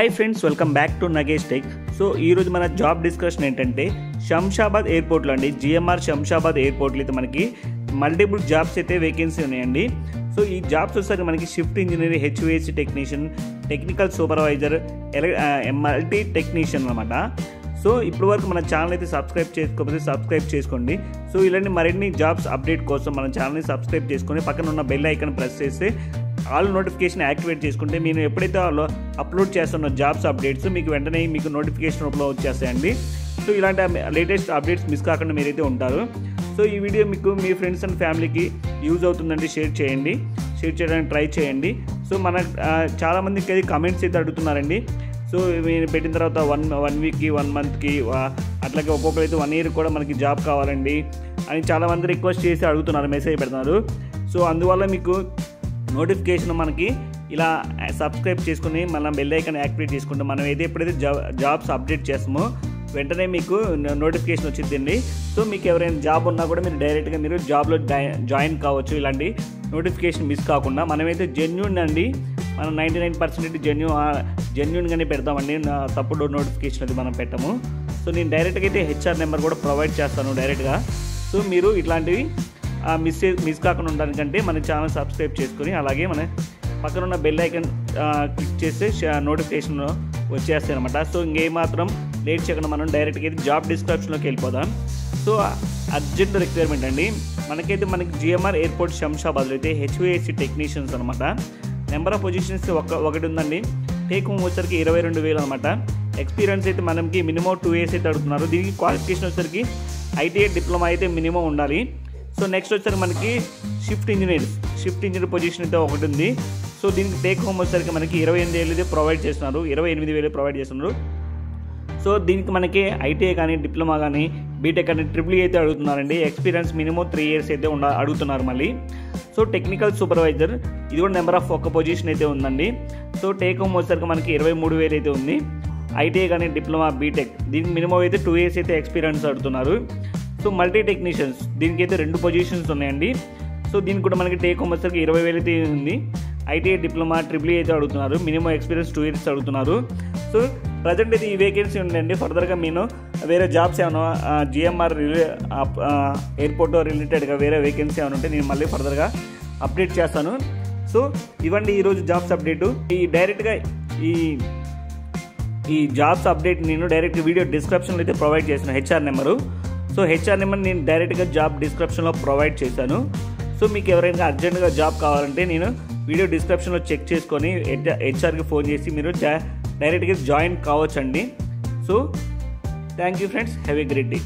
Hi friends, welcome back to Nagesh tech. So ఈరోజు మన job discussion ఏంటంటే శంషాబాద్ ఎయిర్పోర్ట్లో అండి, జిఎంఆర్ శంషాబాద్ ఎయిర్పోర్ట్లో అయితే మనకి మల్టిపుల్ జాబ్స్ అయితే వేకెన్సీ ఉన్నాయండి. సో ఈ జాబ్స్ వచ్చేసరికి మనకి shift engineer, HVAC technician, technical supervisor, multi technician అనమాట. సో ఇప్పటి వరకు మన ఛానల్ అయితే సబ్స్క్రైబ్ చేసుకోకపోతే సబ్స్క్రైబ్ చేసుకోండి. సో ఇలాంటి మరిన్ని జాబ్స్ అప్డేట్ కోసం మన ఛానల్ని సబ్స్క్రైబ్ చేసుకొని పక్కన ఉన్న బెల్ ఐకాన్ ప్రెస్ చేస్తే ఆల్ నోటిఫికేషన్ యాక్టివేట్ చేసుకుంటే నేను ఎప్పుడైతే అప్లోడ్ చేస్తున్న జాబ్స్ అప్డేట్స్ మీకు వెంటనే మీకు నోటిఫికేషన్ రూపంలో వచ్చేస్తాయండి. సో ఇలాంటి లేటెస్ట్ అప్డేట్స్ మిస్ కాకుండా మీరైతే ఉంటారు. సో ఈ వీడియో మీకు మీ ఫ్రెండ్స్ అండ్ ఫ్యామిలీకి యూజ్ అవుతుందండి, షేర్ చేయడానికి ట్రై చేయండి. సో మన చాలామందికి అది కమెంట్స్ అయితే అడుగుతున్నారండి. సో నేను పెట్టిన తర్వాత వన్ వీక్కి 1 మంత్కి అట్లాగే ఒక్కొక్కరైతే 1 ఇయర్ కూడా మనకి జాబ్ కావాలండి అని చాలామంది రిక్వెస్ట్ చేసి అడుగుతున్నారు, మెసేజ్ పెడుతున్నారు. సో అందువల్ల మీకు నోటిఫికేషన్ మనకి ఇలా సబ్స్క్రైబ్ చేసుకుని మళ్ళీ బెల్ ఐకాన్ యాక్టివేట్ చేసుకుంటే మనం ఎప్పుడైతే జాబ్స్ అప్డేట్ చేస్తామో వెంటనే మీకు నోటిఫికేషన్ వచ్చిందండి. సో మీకు ఎవరైనా జాబ్ ఉన్నా కూడా మీరు డైరెక్ట్గా మీరు జాబ్లో జాయిన్ కావచ్చు. ఇలాంటి నోటిఫికేషన్ మిస్ కాకుండా మనమైతే జెన్యూన్ అండి, మనం 99% జెన్యూన్గానే పెడతామండి. తప్పుడు నోటిఫికేషన్ అది మనం పెట్టము. సో నేను డైరెక్ట్గా అయితే హెచ్ఆర్ నెంబర్ కూడా ప్రొవైడ్ చేస్తాను డైరెక్ట్గా. సో మీరు ఇట్లాంటివి మిస్ కాకుండా ఉండడానికంటే మన ఛానల్ సబ్స్క్రైబ్ చేసుకొని అలాగే మన పక్కన ఉన్న బెల్ ఐకాన్ క్లిక్ చేస్తే నోటిఫికేషన్ వచ్చేస్తాయి అనమాట. సో ఇంకేమాత్రం లేట్ చేయకుండా మనం డైరెక్ట్గా అయితే జాబ్ డిస్క్రిప్షన్లోకి వెళ్ళిపోదాం. సో అర్జెంట్ రిక్వైర్మెంట్ అండి మనకి జిఎంఆర్ ఎయిర్పోర్ట్ శంషాబాద్లో అయితే హెచ్విఏసి టెక్నీషియన్స్ అనమాట. నెంబర్ ఆఫ్ పొజిషన్స్ ఒకటి ఉందండి. టేక్ హోమ్ వచ్చరికి 22,000 అనమాట. ఎక్స్పీరియన్స్ అయితే మనకి మినిమం 2 years అయితే అడుగుతున్నారు. దీనికి క్వాలిఫికేషన్ వచ్చరికి ఐటీఐ డిప్లొమా అయితే మినిమం ఉండాలి. సో నెక్స్ట్ వచ్చరికి మనకి షిఫ్ట్ ఇంజనీర్ పొజిషన్ అయితే ఒకటి ఉంది. సో దీనికి టేక్ హోమ్ వచ్చరికి మనకి 28,000 అయితే ప్రొవైడ్ చేస్తున్నారు, 28,000 ప్రొవైడ్ చేస్తున్నారు. సో దీనికి మనకి ఐటీఐ కానీ డిప్లొమా కానీ బీటెక్ కానీ ట్రిపుల్ అయితే అడుగుతున్నారండి. ఎక్స్పీరియన్స్ మినిమం 3 years అయితే అడుగుతున్నారు మళ్ళీ. సో టెక్నికల్ సూపర్వైజర్ ఇది కూడా నెంబర్ ఆఫ్ ఒక పొజిషన్ అయితే ఉందండి. సో టేక్ హోమ్ వచ్చేసరికి మనకి 23,000 అయితే ఉంది. ఐటీఐ కానీ డిప్లొమా బీటెక్ దీనికి మినిమం అయితే 2 years అయితే ఎక్స్పీరియన్స్ అడుగుతున్నారు. సో మల్టీ టెక్నీషియన్స్ దీనికి అయితే 2 పొజిషన్స్ ఉన్నాయండి. సో దీనికి కూడా మనకి టేక్ హోమ్ వచ్చేసరికి 20,000 అయితే ఉంది. ఐటీఐ డిప్లొమా ట్రిపుల్ అయితే అడుగుతున్నారు, మినిమం ఎక్స్పీరియన్స్ 2 years అడుగుతున్నారు. సో ప్రజెంట్ అయితే ఈ వేకెన్సీ ఉందండి. ఫర్దర్గా నేను వేరే జాబ్స్ ఏమైనా జిఎంఆర్ ఎయిర్పోర్ట్ రిలేటెడ్గా వేరే వేకెన్సీ ఏమైనా ఉంటే నేను మళ్ళీ ఫర్దర్గా అప్డేట్ చేస్తాను. సో ఇవ్వండి ఈరోజు జాబ్స్ అప్డేటు. డైరెక్ట్గా ఈ జాబ్స్ అప్డేట్ నేను డైరెక్ట్ వీడియో డిస్క్రిప్షన్లో అయితే ప్రొవైడ్ చేశాను HR number. So HR number నేను డైరెక్ట్గా జాబ్ డిస్క్రిప్షన్లో ప్రొవైడ్ చేశాను. సో మీకు ఎవరైనా అర్జెంట్గా జాబ్ కావాలంటే నేను వీడియో డిస్క్రిప్షన్లో చెక్ చేసుకొని హెచ్ఆర్కి ఫోన్ చేసి మీరు డైరెక్ట్గా జాయిన్ కావచ్చండి. So thank you friends, have a great day.